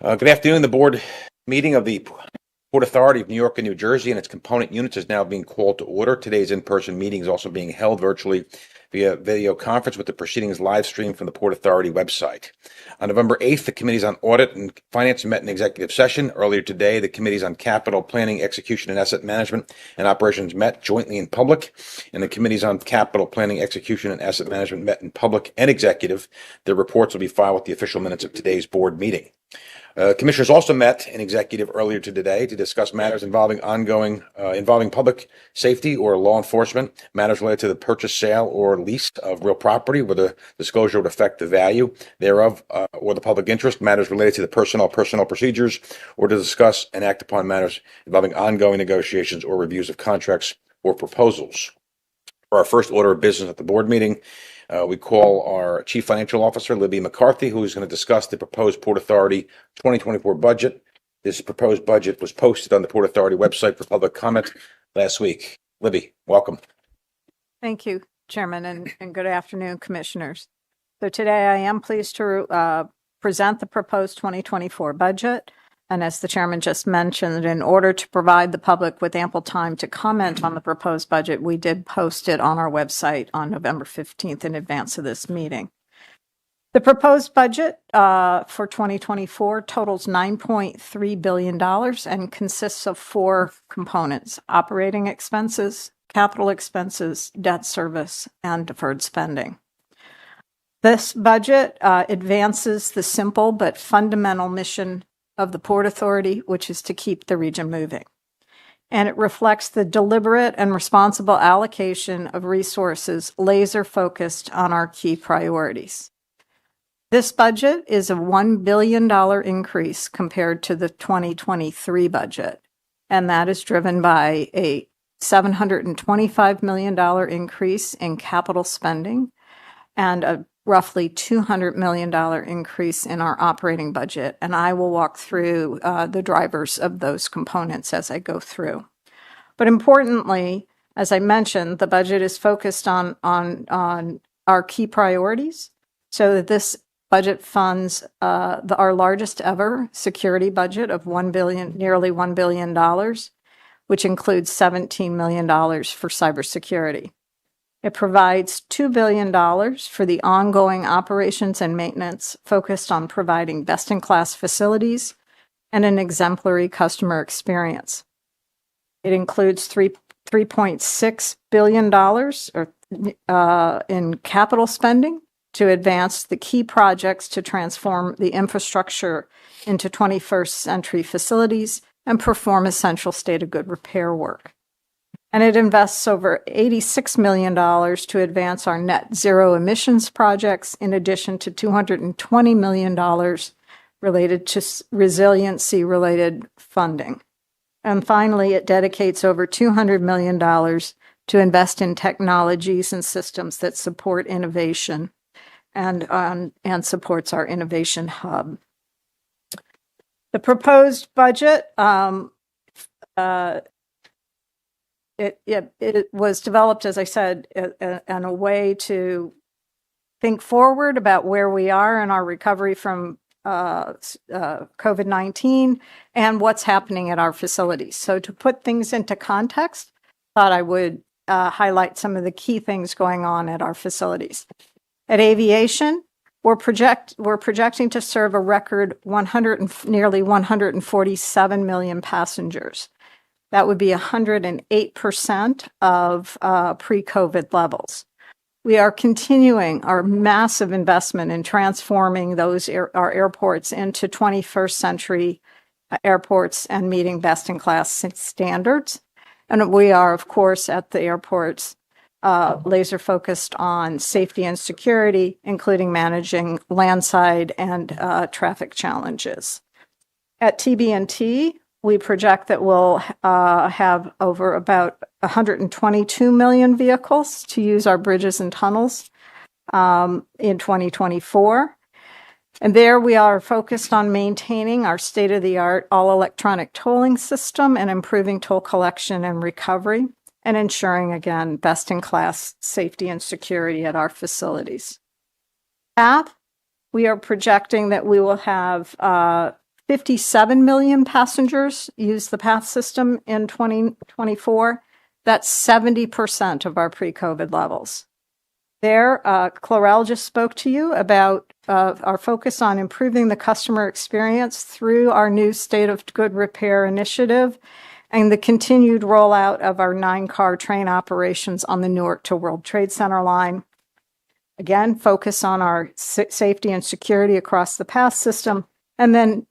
Good afternoon. The board meeting of the Port Authority of New York and New Jersey and its component units is now being called to order. Today's in-person meeting is also being held virtually via video conference with the proceedings live streamed from the Port Authority website. On November 8th, the Committees on Audit and Finance met in executive session. Earlier today, the Committees on Capital Planning, Execution, and Asset Management and Operations met jointly in public, and the Committees on Capital Planning, Execution, and Asset Management met in public and executive. Their reports will be filed with the official minutes of today's board meeting. Commissioners also met in executive earlier today to discuss matters involving public safety or law enforcement, matters related to the purchase, sale, or lease of real property, where the disclosure would affect the value thereof, or the public interest, matters related to the personnel procedures, or to discuss and act upon matters involving ongoing negotiations or reviews of contracts or proposals. For our first order of business at the board meeting, we call our Chief Financial Officer, Libby McCarthy, who is going to discuss the proposed Port Authority 2024 budget. This proposed budget was posted on the Port Authority website for public comment last week. Libby, welcome. Thank you, Chairman, and good afternoon, Commissioners. So today I am pleased to present the proposed 2024 budget. And as the Chairman just mentioned, in order to provide the public with ample time to comment on the proposed budget, we did post it on our website on November 15th in advance of this meeting. The proposed budget for 2024 totals $9.3 billion and consists of four components: operating expenses, capital expenses, debt service, and deferred spending. This budget advances the simple but fundamental mission of the Port Authority, which is to keep the region moving. And it reflects the deliberate and responsible allocation of resources laser focused on our key priorities. This budget is a $1 billion increase compared to the 2023 budget, and that is driven by a $725 million increase in capital spending and a roughly $200 million increase in our operating budget, and I will walk through the drivers of those components as I go through. But importantly, as I mentioned, the budget is focused on our key priorities, so that this budget funds our largest ever security budget of nearly $1 billion, which includes $17 million for cybersecurity. It provides $2 billion for the ongoing operations and maintenance focused on providing best-in-class facilities and an exemplary customer experience. It includes $3.6 billion in capital spending to advance the key projects to transform the infrastructure into 21st century facilities and perform essential state of good repair work. And it invests over $86 million to advance our net zero emissions projects, in addition to $220 million related to resiliency-related funding. And finally, it dedicates over $200 million to invest in technologies and systems that support innovation and supports our innovation hub. The proposed budget It was developed, as I said, in a way to think forward about where we are in our recovery from COVID-19 and what's happening at our facilities. So to put things into context, I thought I would highlight some of the key things going on at our facilities. At Aviation, we're projecting to serve a record nearly 147 million passengers. That would be 108% of pre-COVID levels. We are continuing our massive investment in transforming our airports into 21st century airports and meeting best-in-class standards. And we are, of course, at the airports laser focused on safety and security, including managing landside and traffic challenges. At TB&T, we project that we'll have over about 122 million vehicles to use our bridges and tunnels in 2024. And there we are focused on maintaining our state-of-the-art all-electronic tolling system and improving toll collection and recovery, and ensuring, again, best-in-class safety and security at our facilities. We are projecting that we will have 57 million passengers used the PATH system in 2024. That's 70% of our pre-COVID levels. There, Chlorel just spoke to you about our focus on improving the customer experience through our new State of Good Repair initiative and the continued rollout of our 9-car train operations on the Newark to World Trade Center line. Again, focus on our safety and security across the PATH system, and then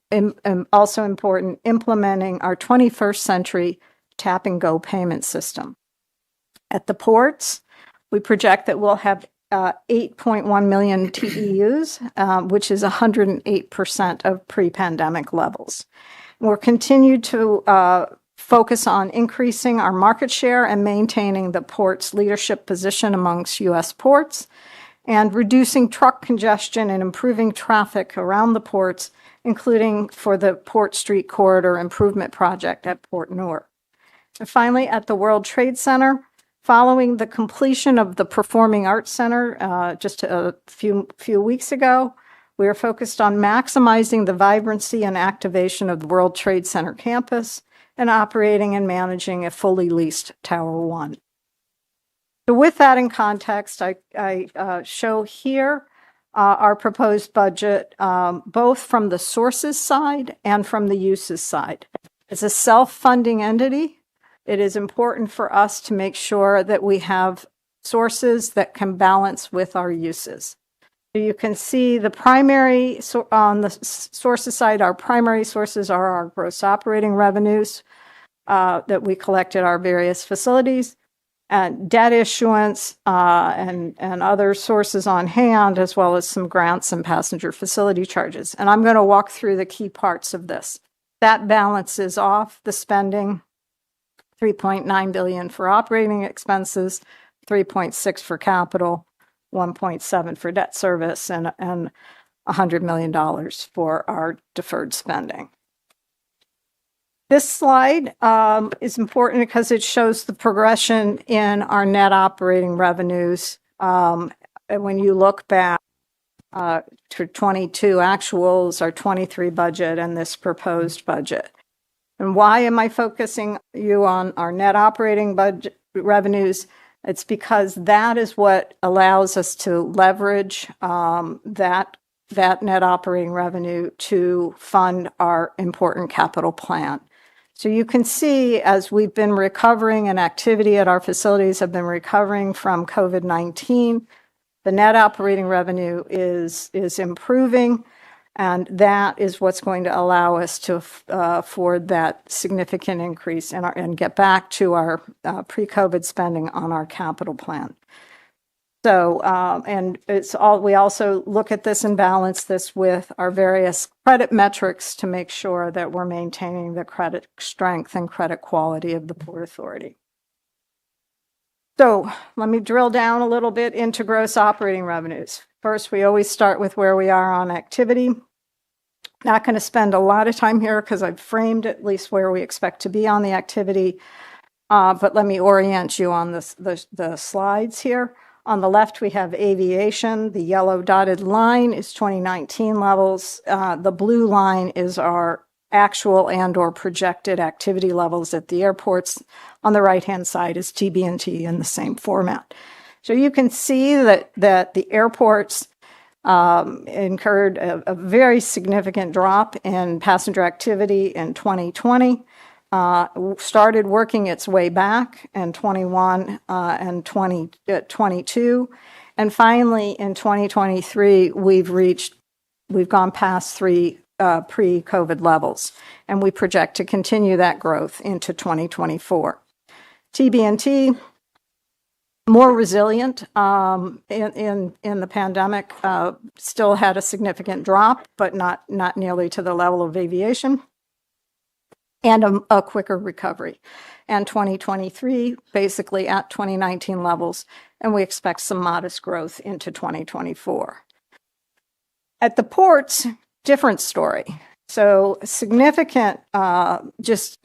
also important, implementing our 21st century tap and go payment system. At the ports, we project that we'll have 8.1 million TEUs, which is 108% of pre-pandemic levels. We'll continue to focus on increasing our market share and maintaining the port's leadership position amongst U.S. ports, and reducing truck congestion and improving traffic around the ports, including for the Port Street Corridor Improvement Project at Port Newark. And finally, at the World Trade Center, following the completion of the Performing Arts Center just a few weeks ago, we are focused on maximizing the vibrancy and activation of the World Trade Center campus and operating and managing a fully leased Tower 1. So with that in context, I show here our proposed budget, both from the sources side and from the uses side. As a self-funding entity, it is important for us to make sure that we have sources that can balance with our uses. So you can see the primary, on the sources side, our primary sources are our gross operating revenues that we collect at our various facilities, and debt issuance and other sources on hand, as well as some grants and passenger facility charges. And I'm going to walk through the key parts of this. That balances off the spending, $3.9 billion for operating expenses, $3.6 for capital, $1.7 for debt service, and $100 million for our deferred spending. This slide is important because it shows the progression in our net operating revenues. And when you look back to 22 actuals, our 23 budget, and this proposed budget. And why am I focusing you on our net operating budget revenues? It's because that is what allows us to leverage that net operating revenue to fund our important capital plan. So you can see, as we've been recovering and activity at our facilities have been recovering from COVID-19, the net operating revenue is improving, and that is what's going to allow us to afford that significant increase and get back to our pre-COVID spending on our capital plan. So, and we also look at this and balance this with our various credit metrics to make sure that we're maintaining the credit strength and credit quality of the Port Authority. So let me drill down a little bit into gross operating revenues. First, we always start with where we are on activity. Not going to spend a lot of time here because I've framed at least where we expect to be on the activity, but let me orient you on the slides here. On the left, we have aviation. The yellow dotted line is 2019 levels. The blue line is our actual and or projected activity levels at the airports. On the right-hand side is TB&T in the same format. So you can see that the airports incurred a very significant drop in passenger activity in 2020. Started working its way back in 21 and 2022. And finally, in 2023, we've gone past pre-COVID levels, and we project to continue that growth into 2024. TB&T, more resilient in the pandemic, still had a significant drop, but not nearly to the level of aviation, and a quicker recovery. And 2023, basically at 2019 levels, and we expect some modest growth into 2024. At the ports, different story. So significant just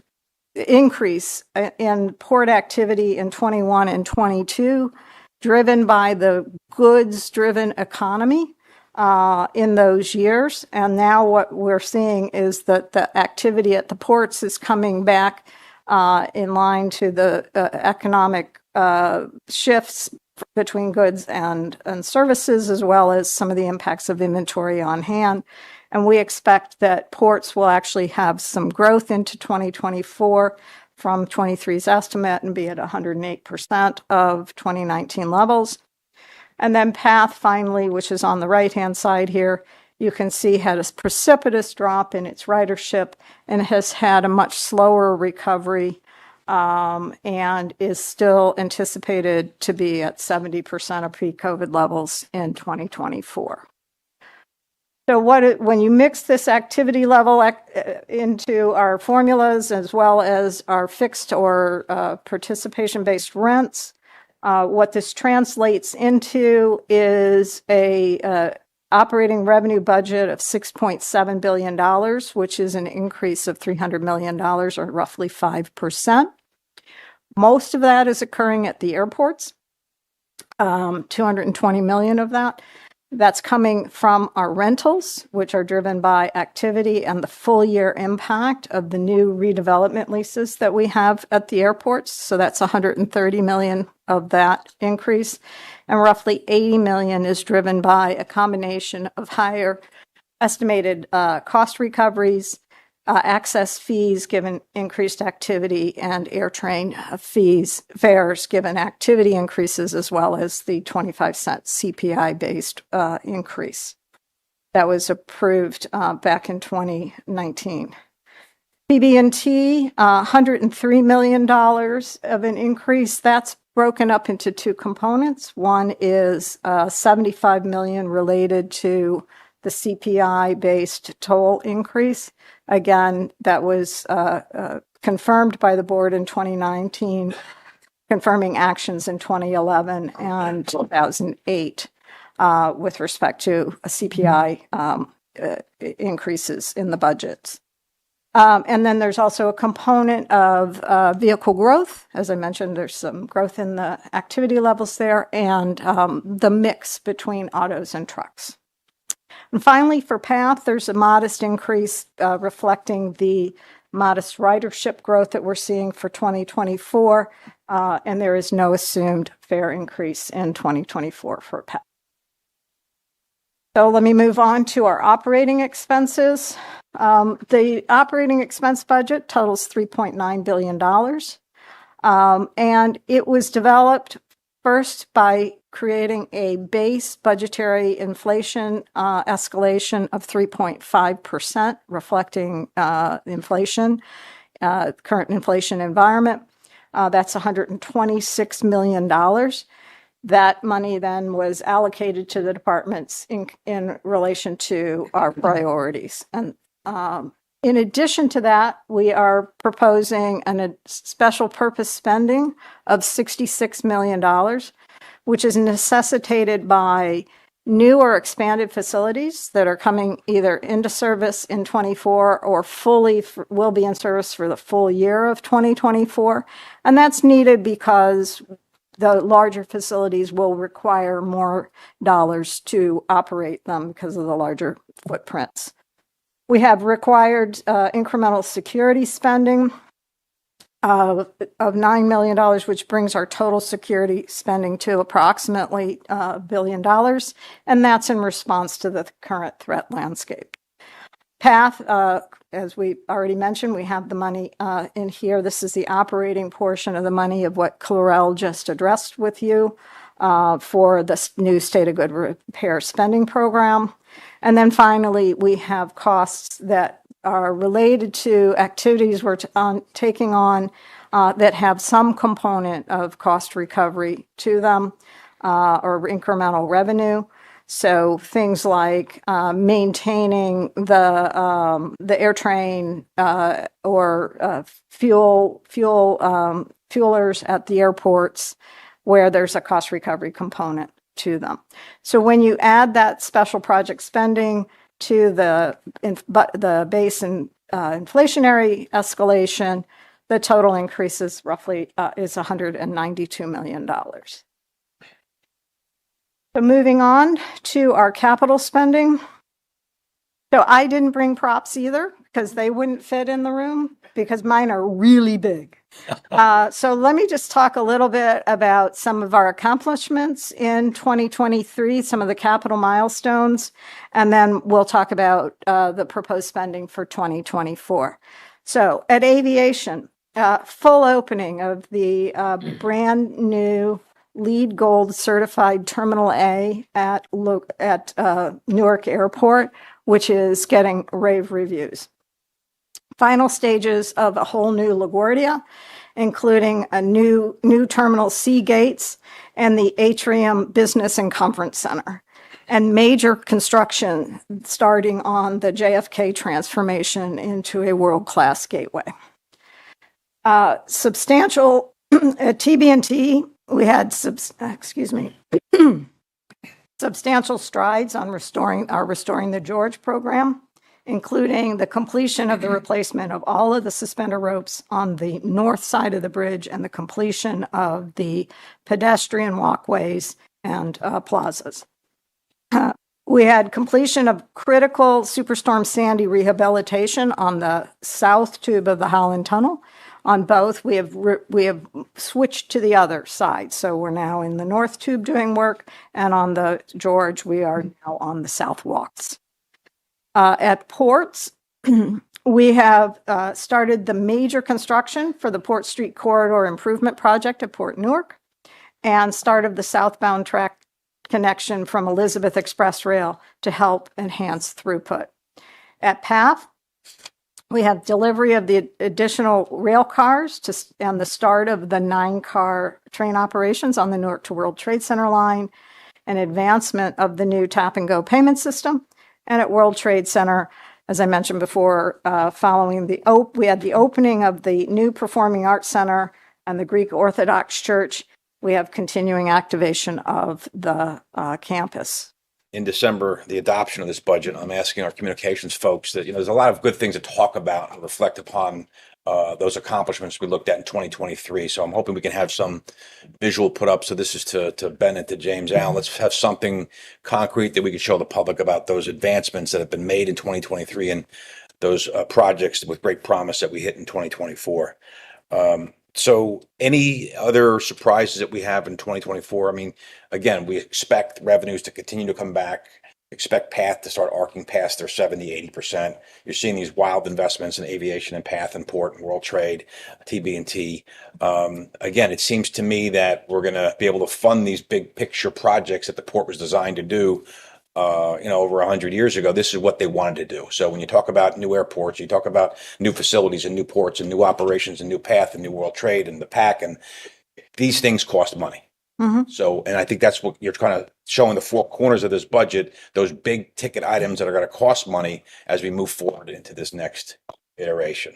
increase in port activity in 21 and 22, driven by the goods-driven economy in those years. And now what we're seeing is that the activity at the ports is coming back in line to the economic shifts between goods and services, as well as some of the impacts of inventory on hand. And we expect that ports will actually have some growth into 2024 from 23's estimate and be at 108% of 2019 levels. And then PATH finally, which is on the right-hand side here, you can see had a precipitous drop in its ridership and has had a much slower recovery and is still anticipated to be at 70% of pre-COVID levels in 2024. So when you mix this activity level into our formulas as well as our fixed or participation-based rents, what this translates into is a operating revenue budget of $6.7 billion, which is an increase of $300 million, or roughly 5%. Most of that is occurring at the airports, 220 million of that. That's coming from our rentals, which are driven by activity and the full year impact of the new redevelopment leases that we have at the airports. So that's 130 million of that increase. And roughly 80 million is driven by a combination of higher estimated cost recoveries, access fees given increased activity, and AirTrain fares given activity increases, as well as the 25-cent CPI-based increase that was approved back in 2019. PB&T, $103 million of an increase. That's broken up into two components. One is $75 million related to the CPI-based toll increase. Again, that was confirmed by the board in 2019, confirming actions in 2011 and 2008 with respect to CPI increases in the budgets. And then there's also a component of vehicle growth. As I mentioned, there's some growth in the activity levels there, and the mix between autos and trucks. And finally, for PATH, there's a modest increase reflecting the modest ridership growth that we're seeing for 2024, and there is no assumed fare increase in 2024 for PATH. So let me move on to our operating expenses. The operating expense budget totals $3.9 billion, and it was developed first by creating a base budgetary inflation escalation of 3.5%, reflecting inflation, current inflation environment. That's $126 million. That money then was allocated to the departments in relation to our priorities. And in addition to that, we are proposing a special purpose spending of $66 million, which is necessitated by new or expanded facilities that are coming either into service in 24 or will be in service for the full year of 2024. And that's needed because the larger facilities will require more dollars to operate them because of the larger footprints. We have required incremental security spending of $9 million, which brings our total security spending to approximately $1 billion, and that's in response to the current threat landscape. PATH, as we already mentioned, we have the money in here. This is the operating portion of the money of what Clarel just addressed with you for the new State of Good Repair spending program. And then finally, we have costs that are related to activities we're taking on that have some component of cost recovery to them or incremental revenue. So things like maintaining the AirTrain or fuelers at the airports where there's a cost recovery component to them. So when you add that special project spending to the base and inflationary escalation, the total increase is roughly $192 million. So moving on to our capital spending. So I didn't bring props either because they wouldn't fit in the room because mine are really big. So let me just talk a little bit about some of our accomplishments in 2023, some of the capital milestones, and then we'll talk about the proposed spending for 2024. So at aviation, full opening of the brand new LEED Gold certified Terminal A at Newark Airport, which is getting rave reviews. Final stages of a whole new LaGuardia, including a new Terminal C gates and the Atrium Business and Conference Center, and major construction starting on the JFK transformation into a world-class gateway. Substantial at TB&T, we had substantial strides on restoring the George program, including the completion of the replacement of all of the suspender ropes on the north side of the bridge and the completion of the pedestrian walkways and plazas. We had completion of critical Superstorm Sandy rehabilitation on the south tube of the Holland Tunnel. On both, we have switched to the other side. So we're now in the north tube doing work, and on the George, we are now on the south walks. At ports, we have started the major construction for the Port Street Corridor Improvement Project at Port Newark and start of the southbound track connection from Elizabeth Express Rail to help enhance throughput. At PATH, we have delivery of the additional rail cars and the start of the 9-car train operations on the Newark to World Trade Center line, and advancement of the new tap-and-go payment system. And at World Trade Center, as I mentioned before, following we had the opening of the new Performing Arts Center and the Greek Orthodox Church. We have continuing activation of the campus. In December, the adoption of this budget, I'm asking our communications folks that, there's a lot of good things to talk about and reflect upon those accomplishments we looked at in 2023. So I'm hoping we can have some visual put up. So this is to Ben and to James Allen. Let's have something concrete that we can show the public about those advancements that have been made in 2023 and those projects with great promise that we hit in 2024. So any other surprises that we have in 2024? I mean, again, we expect revenues to continue to come back, expect PATH to start arcing past their 70, 80%. You're seeing these wild investments in aviation and PATH and port and World Trade, TB&T. Again, it seems to me that we're going to be able to fund these big picture projects that the port was designed to do over 100 years ago. This is what they wanted to do. So when you talk about new airports, you talk about new facilities and new ports and new operations and new PATH and new World Trade and the PAC, and these things cost money. Mm-hmm. So, and I think that's what you're kind of showing the four corners of this budget, those big ticket items that are going to cost money as we move forward into this next iteration.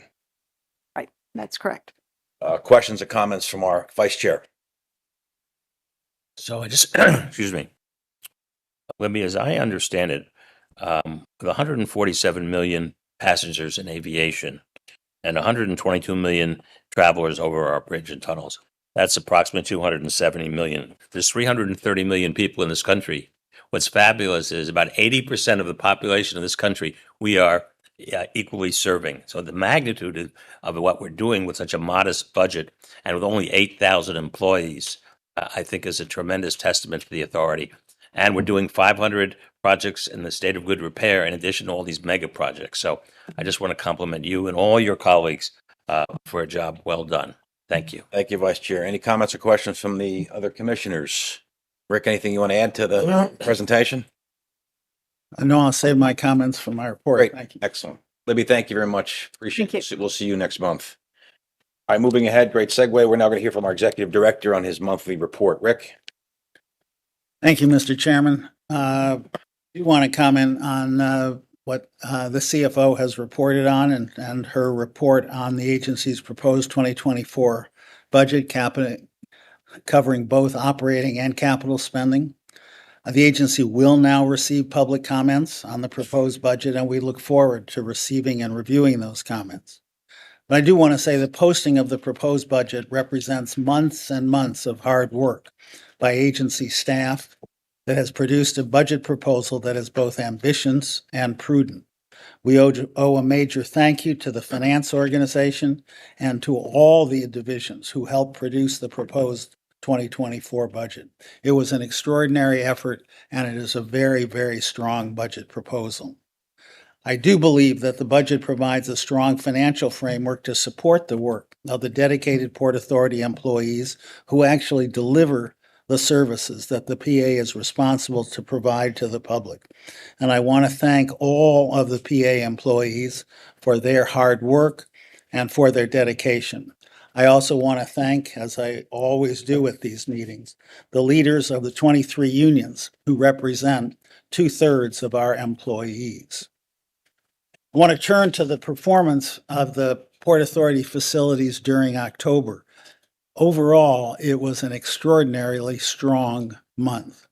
Right. That's correct. Questions or comments from our Vice Chair? So I just, excuse me. Libby, as I understand it, with 147 million passengers in aviation and 122 million travelers over our bridge and tunnels, that's approximately 270 million. There's 330 million people in this country. What's fabulous is about 80% of the population of this country we are equally serving. So the magnitude of what we're doing with such a modest budget and with only 8,000 employees, I think is a tremendous testament to the authority. And we're doing 500 projects in the state of good repair in addition to all these mega projects. So I just want to compliment you and all your colleagues for a job well done. Thank you. Thank you, Vice Chair. Any comments or questions from the other commissioners? Rick, anything you want to add to the presentation? No, I'll save my comments for my report. Great. Thank you. Excellent. Libby, thank you very much. Appreciate Thank it. We'll see you next month. All right, moving ahead, great segue. We're now going to hear from our Executive Director on his monthly report. Rick? Thank you, Mr. Chairman. I do want to comment on what the CFO has reported on and her report on the agency's proposed 2024 budget covering both operating and capital spending. The agency will now receive public comments on the proposed budget, and we look forward to receiving and reviewing those comments. But I do want to say the posting of the proposed budget represents months and months of hard work by agency staff that has produced a budget proposal that is both ambitious and prudent. We owe a major thank you to the finance organization and to all the divisions who helped produce the proposed 2024 budget. It was an extraordinary effort, and it is a very, very strong budget proposal. I do believe that the budget provides a strong financial framework to support the work of the dedicated Port Authority employees who actually deliver the services that the PA is responsible to provide to the public. And I want to thank all of the PA employees for their hard work and for their dedication. I also want to thank, as I always do at these meetings, the leaders of the 23 unions who represent 2/3 of our employees. I want to turn to the performance of the Port Authority facilities during October. Overall, it was an extraordinarily strong month.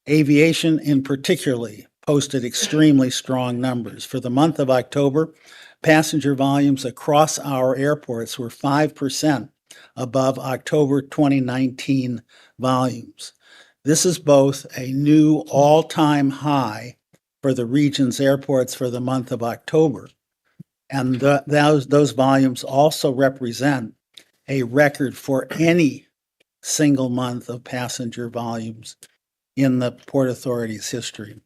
Aviation, in particularly, posted extremely strong numbers. For the month of October, passenger volumes across our airports were 5% above October 2019 volumes. This is both a new all-time high for the region's airports for the month of October, and those volumes also represent a record for any single month of passenger volumes in the Port Authority's history.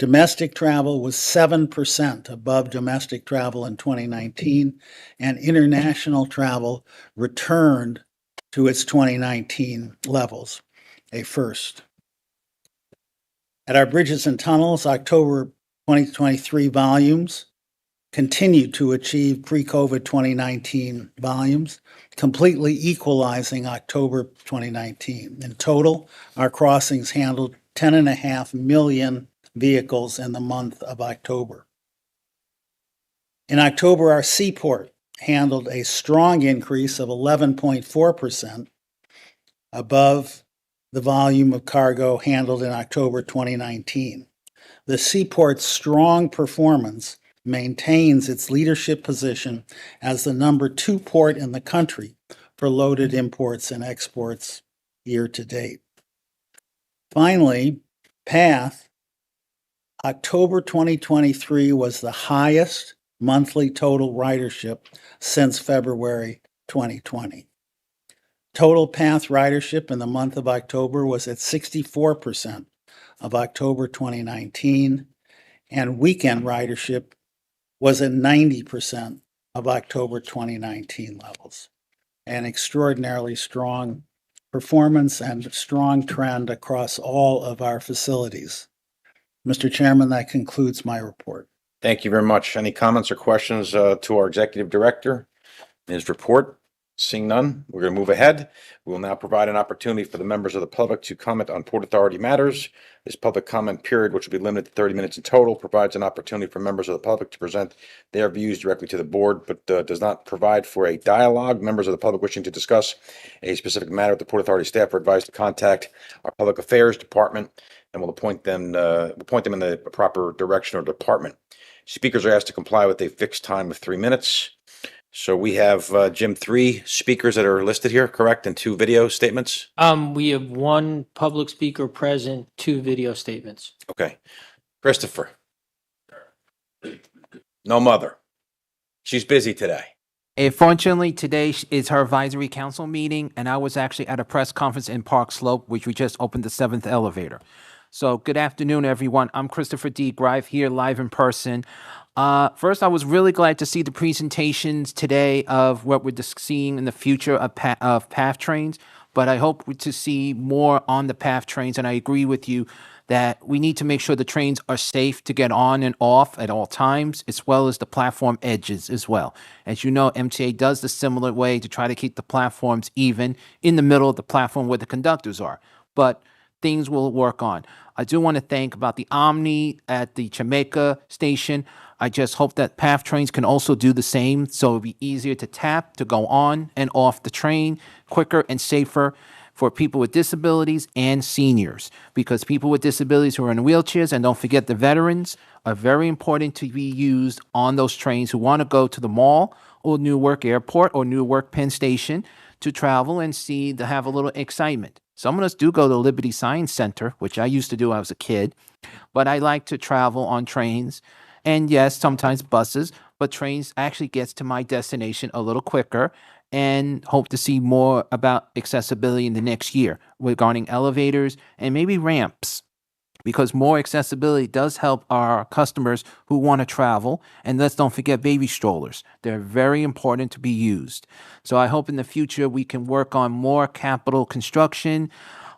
Domestic travel was 7% above domestic travel in 2019, and international travel returned to its 2019 levels, a first. At our bridges and tunnels, October 2023 volumes continued to achieve pre-COVID 2019 volumes, completely equalizing October 2019. In total, our crossings handled 10.5 million vehicles in the month of October. In October, our seaport handled a strong increase of 11.4% above the volume of cargo handled in October 2019. The seaport's strong performance maintains its leadership position as the number 2 port in the country for loaded imports and exports year to date. Finally, PATH, October 2023 was the highest monthly total ridership since February 2020. Total PATH ridership in the month of October was at 64% of October 2019, and weekend ridership was at 90% of October 2019 levels. An extraordinarily strong performance and strong trend across all of our facilities. Mr. Chairman, that concludes my report. Thank you very much. Any comments or questions to our Executive Director? His report? Seeing none, we're going to move ahead. We will now provide an opportunity for the members of the public to comment on Port Authority matters. This public comment period, which will be limited to 30 minutes in total, provides an opportunity for members of the public to present their views directly to the board, but does not provide for a dialogue. Members of the public wishing to discuss a specific matter with the Port Authority staff are advised to contact our Public Affairs Department, and we'll point them in the proper direction or department. Speakers are asked to comply with a fixed time of 3 minutes. So we have, Jim, 3 speakers that are listed here, correct? And 2 video statements? We have 1 public speaker present, 2 video statements. Okay. Christopher. No mother. She's busy today. Unfortunately, today is her advisory council meeting, and I was actually at a press conference in Park Slope, which we just opened the 7th elevator. So good afternoon, everyone. I'm Christopher D. Grive here live in person. First, I was really glad to see the presentations today of what we're seeing in the future of PATH trains, but I hope to see more on the PATH trains, and I agree with you that we need to make sure the trains are safe to get on and off at all times, as well as the platform edges as well. As you know, MTA does the similar way to try to keep the platforms even in the middle of the platform where the conductors are, but things will work on. I do want to thank about the Omni at the Jamaica station. I just hope that PATH trains can also do the same, so it'll be easier to tap, to go on and off the train, quicker and safer for people with disabilities and seniors, because people with disabilities who are in wheelchairs, and don't forget the veterans, are very important to be used on those trains who want to go to the mall or Newark Airport or Newark Penn Station to travel and see, to have a little excitement. Some of us do go to Liberty Science Center, which I used to do when I was a kid, but I like to travel on trains and yes, sometimes buses, but trains actually gets to my destination a little quicker and hope to see more about accessibility in the next year regarding elevators and maybe ramps because more accessibility does help our customers who want to travel. And let's don't forget baby strollers. They're very important to be used. So I hope in the future we can work on more capital construction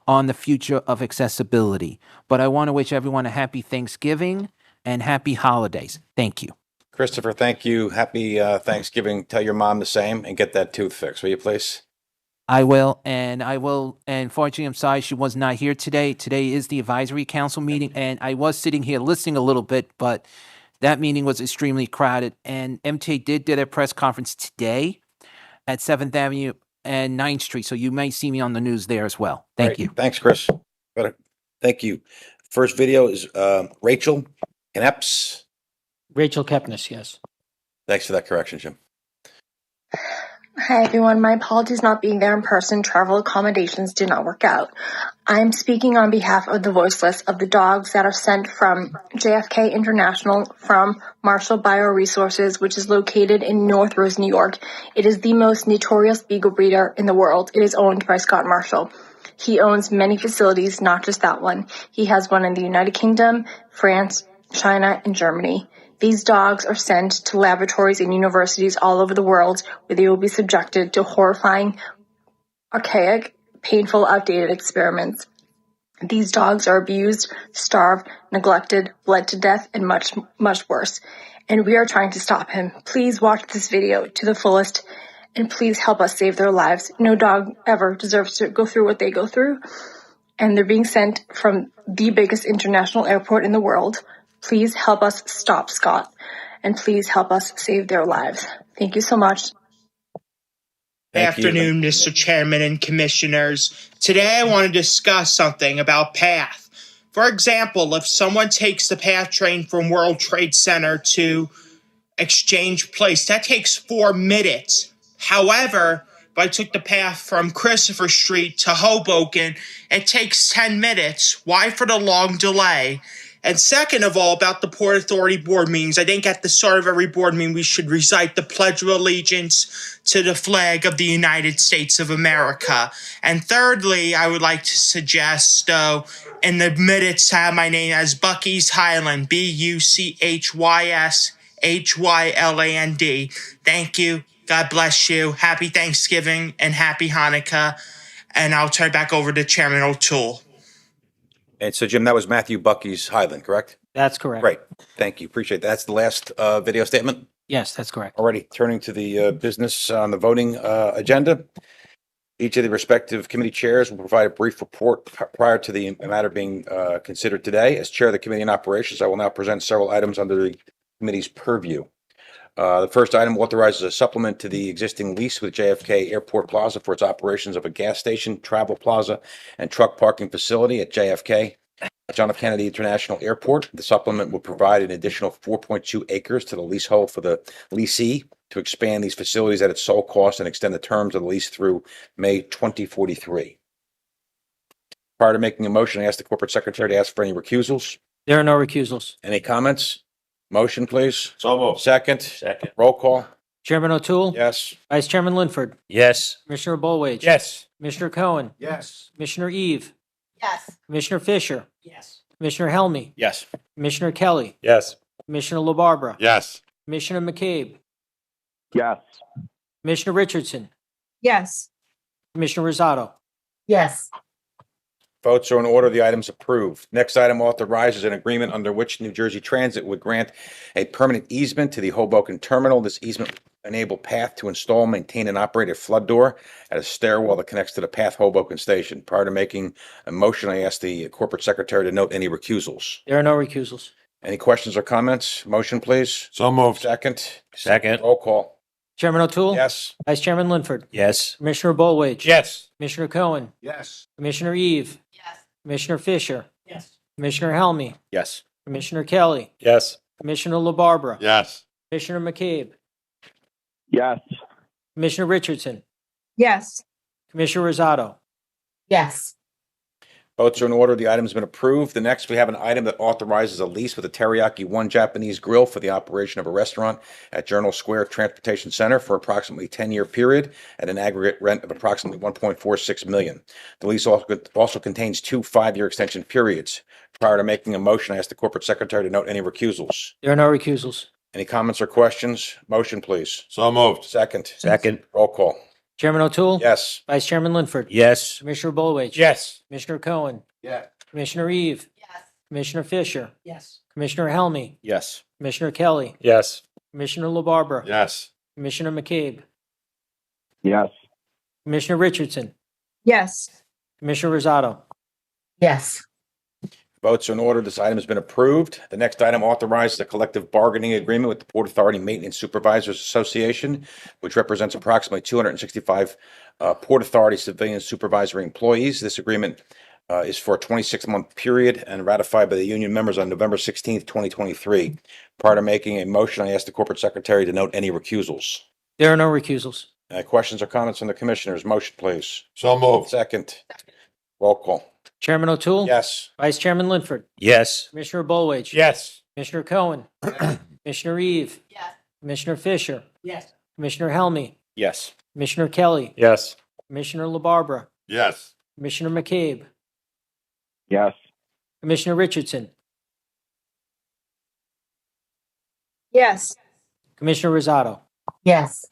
on the future of accessibility. But I want to wish everyone a happy Thanksgiving and happy holidays. Thank you. Christopher, thank you. Happy Thanksgiving. Tell your mom the same and get that tooth fixed, will you please? I will. And fortunately, I'm sorry she was not here today. Today is the advisory council meeting, and I was sitting here listening a little bit, but that meeting was extremely crowded. And MTA did their press conference today at 7th Avenue and 9th Street, so you may see me on the news there as well. Thank Great. you. Thanks, Chris. Thank you. First video is Rachel Kneps. Rachel Kepnes, yes. Thanks for that correction, Jim. Hi everyone, my apologies not being there in person. Travel accommodations did not work out. I'm speaking on behalf of the voiceless of the dogs that are sent from JFK International from Marshall Bioresources, which is located in North Rose, New York. It is the most notorious beagle breeder in the world. It is owned by Scott Marshall. He owns many facilities, not just that one. He has one in the United Kingdom, France, China, and Germany. These dogs are sent to laboratories and universities all over the world where they will be subjected to horrifying, archaic, painful, outdated experiments. These dogs are abused, starved, neglected, bled to death, and much, much worse. And we are trying to stop him. Please watch this video to the fullest and please help us save their lives. No dog ever deserves to go through what they go through. And they're being sent from the biggest international airport in the world. Please help us stop Scott, and please help us save their lives. Thank you so much. Thank you. Afternoon, Mr. Chairman and Commissioners. Today I want to discuss something about PATH. For example, if someone takes the PATH train from World Trade Center to Exchange Place, that takes 4 minutes. However, if I took the PATH from Christopher Street to Hoboken, it takes 10 minutes. Why for the long delay? And second of all, about the Port Authority board meetings, I think at the start of every board meeting, we should recite the Pledge of Allegiance to the flag of the United States of America. And thirdly, I would like to suggest, in the minutes, to have my name as Bucky's Highland, BUCHYSHYLAND. Thank you. God bless you. Happy Thanksgiving and happy Hanukkah. And I'll turn it back over to Chairman O'Toole. And so, Jim, that was Matthew Bucky's Highland, correct? That's correct. Great. Thank you. Appreciate that. That's the last video statement. Yes, that's correct. Already turning to the business on the voting agenda. Each of the respective committee chairs will provide a brief report prior to the matter being considered today. As chair of the Committee on Operations, I will now present several items under the committee's purview. The first item authorizes a supplement to the existing lease with JFK Airport Plaza for its operations of a gas station, travel plaza, and truck parking facility at JFK John F. Kennedy International Airport. The supplement will provide an additional 4.2 acres to the leasehold for the leasee to expand these facilities at its sole cost and extend the terms of the lease through May 2043. Prior to making a motion, I ask the corporate secretary to ask for any recusals. There are no recusals. Any comments? Motion, please. So moved. Second. Second. Roll call. Chairman O'Toole? Yes. Vice Chairman Linford? Yes. Commissioner Bollwage? Yes. Commissioner Cohen? Yes. Commissioner Eve? Yes. Commissioner Fisher? Yes. Commissioner Helmy? Yes. Commissioner Kelly? Yes. Commissioner LaBarbera? Yes. Commissioner McCabe? Yes. Commissioner Richardson? Yes. Commissioner Rosado? Yes. Votes are in order. The item's approved. Next item authorizes an agreement under which New Jersey Transit would grant a permanent easement to the Hoboken terminal. This easement will enable PATH to install, maintain, and operate a flood door at a stairwell that connects to the PATH Hoboken station. Prior to making a motion, I ask the corporate secretary to note any recusals. There are no recusals. Any questions or comments? Motion, please. So moved. Second. Second. Roll call. Chairman O'Toole? Yes. Vice Chairman Linford? Yes. Commissioner Bollwage? Yes. Commissioner Cohen? Yes. Commissioner Eve? Yes. Commissioner Fisher? Yes. Commissioner Helmy? Yes. Commissioner Kelly? Yes. Commissioner LaBarbera? Yes. Commissioner McCabe? Yes. Commissioner Richardson? Yes. Commissioner Rosado? Yes. Votes are in order. The item's been approved. The next, we have an item that authorizes a lease with a Teriyaki One Japanese Grill for the operation of a restaurant at Journal Square Transportation Center for approximately 10-year period at an aggregate rent of approximately $1.46 million. The lease also contains 2 5-year extension periods. Prior to making a motion, I ask the corporate secretary to note any recusals. There are no recusals. Any comments or questions? Motion, please. So moved. Second. Second. Roll call. Chairman O'Toole? Yes. Vice Chairman Linford? Yes. Commissioner Bollwage? Yes. Commissioner Cohen? Yeah. Commissioner Eve? Yes. Commissioner Fisher? Yes. Commissioner Helmy? Yes. Commissioner Kelly? Yes. Commissioner LaBarbera? Yes. Commissioner McCabe? Yes. Commissioner Richardson? Yes. Commissioner Rosado? Yes. Votes are in order. This item has been approved. The next item authorizes a collective bargaining agreement with the Port Authority Maintenance Supervisors Association, which represents approximately 265 Port Authority civilian supervisory employees. This agreement is for a 26-month period and ratified by the union members on November 16th, 2023. Prior to making a motion, I ask the corporate secretary to note any recusals. There are no recusals. Questions or comments from the commissioners? Motion, please. So moved. Second. Roll call. Chairman O'Toole? Yes. Vice Chairman Linford? Yes. Commissioner Bollwage? Yes. Commissioner Cohen? Commissioner Eve? Yes. Commissioner Fisher? Yes. Commissioner Helmy? Yes. Commissioner Kelly? Yes. Commissioner LaBarbera? Yes. Commissioner McCabe? Yes. Commissioner Richardson? Yes. Commissioner Rosado? Yes.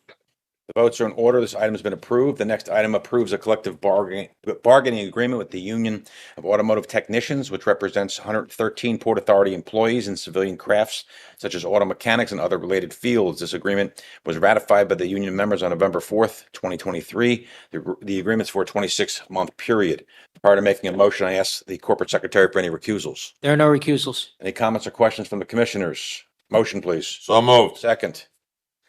The votes are in order. This item has been approved. The next item approves a collective bargaining agreement with the Union of Automotive Technicians, which represents 113 Port Authority employees in civilian crafts such as auto mechanics and other related fields. This agreement was ratified by the union members on November 4th, 2023. The agreement's for a 26-month period. Prior to making a motion, I ask the corporate secretary for any recusals. There are no recusals. Any comments or questions from the commissioners? Motion, please. So moved. Second.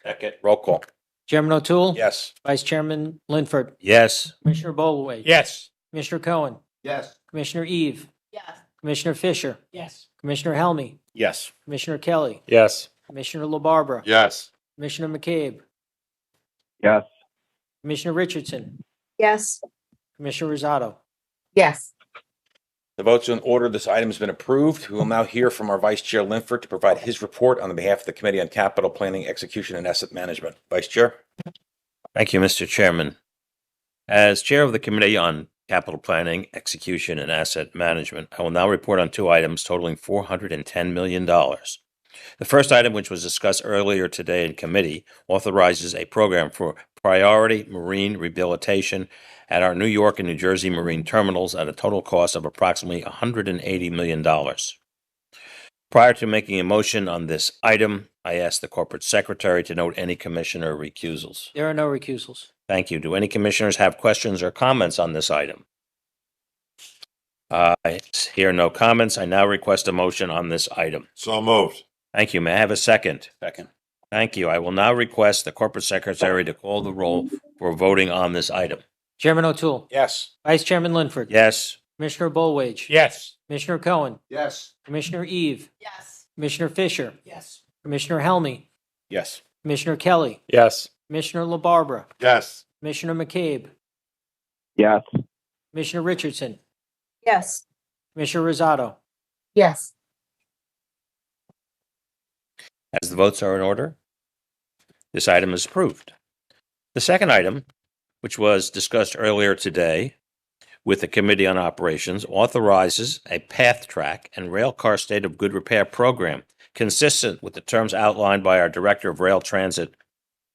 Second. Roll call. Chairman O'Toole? Yes. Vice Chairman Linford? Yes. Commissioner Bollwage? Yes. Commissioner Cohen? Yes. Commissioner Eve? Yes. Commissioner Fisher? Yes. Commissioner Helmy? Yes. Commissioner Kelly? Yes. Commissioner LaBarbera? Yes. Commissioner McCabe? Yes. Commissioner Richardson? Yes. Commissioner Rosado? Yes. The votes are in order. This item has been approved. We will now hear from our Vice Chair Linford to provide his report on behalf of the Committee on Capital Planning, Execution, and Asset Management. Vice Chair? Thank you, Mr. Chairman. As Chair of the Committee on Capital Planning, Execution, and Asset Management, I will now report on 2 items totaling $410 million. The first item, which was discussed earlier today in committee, authorizes a program for priority marine rehabilitation at our New York and New Jersey marine terminals at a total cost of approximately $180 million. Prior to making a motion on this item, I ask the corporate secretary to note any commissioner recusals. There are no recusals. Thank you. Do any commissioners have questions or comments on this item? I hear no comments. I now request a motion on this item. So moved. Thank you. May I have a second? Second. Thank you. I will now request the corporate secretary to call the roll for voting on this item. Chairman O'Toole? Yes. Vice Chairman Linford? Yes. Commissioner Bollwage? Yes. Commissioner Cohen? Yes. Commissioner Eve? Yes. Commissioner Fisher? Yes. Commissioner Helmy? Yes. Commissioner Kelly? Yes. Commissioner LaBarbera? Yes. Commissioner McCabe? Yes. Commissioner Richardson? Yes. Commissioner Rosado? Yes. As the votes are in order, this item is approved. The second item, which was discussed earlier today with the Committee on Operations, authorizes a path track and rail car state of good repair program consistent with the terms outlined by our Director of Rail Transit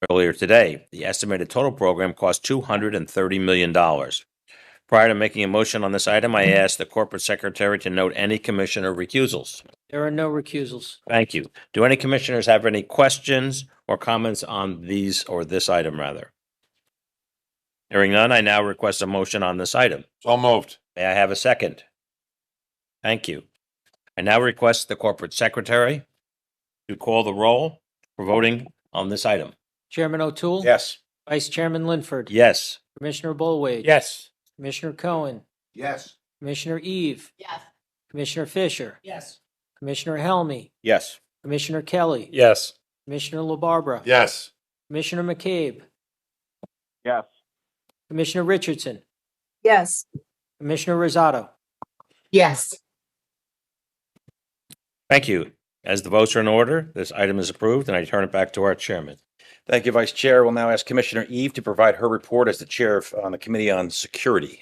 earlier today. The estimated total program costs $230 million. Prior to making a motion on this item, I ask the corporate secretary to note any commissioner recusals. There are no recusals. Thank you. Do any commissioners have any questions or comments on these or this item rather? Hearing none, I now request a motion on this item. So moved. May I have a second? Thank you. I now request the corporate secretary to call the roll for voting on this item. Chairman O'Toole? Yes. Vice Chairman Linford? Yes. Commissioner Bollwage? Yes. Commissioner Cohen? Yes. Commissioner Eve? Yes. Commissioner Fisher? Yes. Commissioner Helmy? Yes. Commissioner Kelly? Yes. Commissioner LaBarbera? Yes. Commissioner McCabe? Yes. Commissioner Richardson? Yes. Commissioner Rosado? Yes. Thank you. As the votes are in order, this item is approved, and I turn it back to our chairman. Thank you, Vice Chair. We'll now ask Commissioner Eve to provide her report as the chair on the Committee on Security.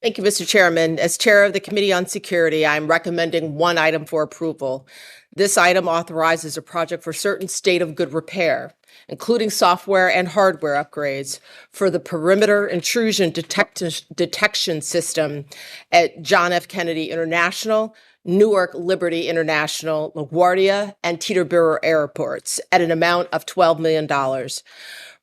Thank you, Mr. Chairman. As Chair of the Committee on Security, I'm recommending one item for approval. This item authorizes a project for certain state of good repair, including software and hardware upgrades for the perimeter intrusion detection system at John F. Kennedy International, Newark Liberty International, LaGuardia, and Teterboro airports at an amount of $12 million.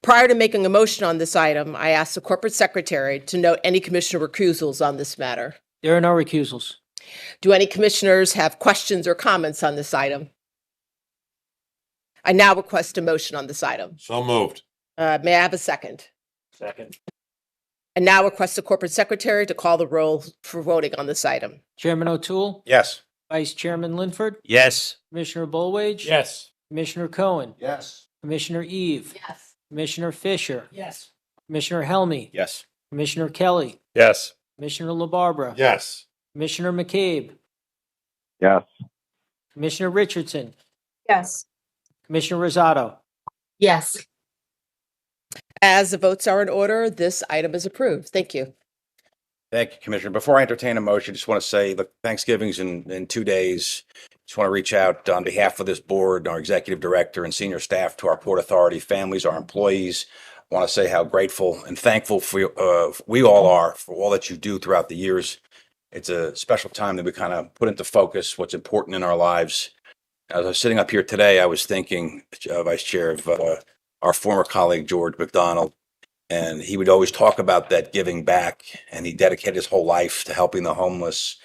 Prior to making a motion on this item, I ask the corporate secretary to note any commissioner recusals on this matter. There are no recusals. Do any commissioners have questions or comments on this item? I now request a motion on this item. So moved. May I have a second? Second. And now request the corporate secretary to call the roll for voting on this item. Chairman O'Toole, Yes. Vice Chairman Linford, Yes. Commissioner Bullwage. Yes. Commissioner Cohen, Yes. Commissioner Eve, Yes. Commissioner Fisher, Yes. Commissioner Helmy, Yes. Commissioner Kelly, Yes. Commissioner LaBarbera, Yes. Commissioner McCabe, Yes. Commissioner Richardson, Yes. Commissioner Rosado. Yes. As the votes are in order, this item is approved. Thank you. Thank you, Commissioner. Before I entertain a motion, just want to say, look, Thanksgiving's in 2 days. Just want to reach out on behalf of this board, our executive director and senior staff to our Port Authority families, our employees. I want to say how grateful and thankful we all are for all that you do throughout the years. It's a special time that we kind of put into focus what's important in our lives. As I was sitting up here today, I was thinking, Vice Chair, of our former colleague, George McDonald. And he would always talk about that giving back, and he dedicated his whole life to helping the homeless.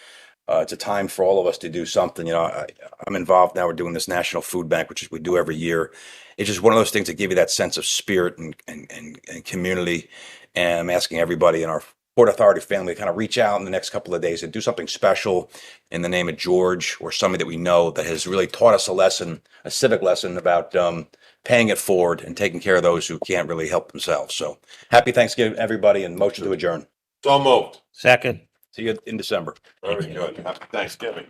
It's a time for all of us to do something. You know, I'm involved now. We're doing this National Food Bank, which is we do every year. It's just one of those things that give you that sense of spirit and community. And I'm asking everybody in our Port Authority family to kind of reach out in the next couple of days and do something special in the name of George or somebody that we know that has really taught us a lesson, a civic lesson about paying it forward and taking care of those who can't really help themselves. So happy Thanksgiving, everybody, and motion to adjourn. So moved. Second. See you in December. Very good. Happy Thanksgiving.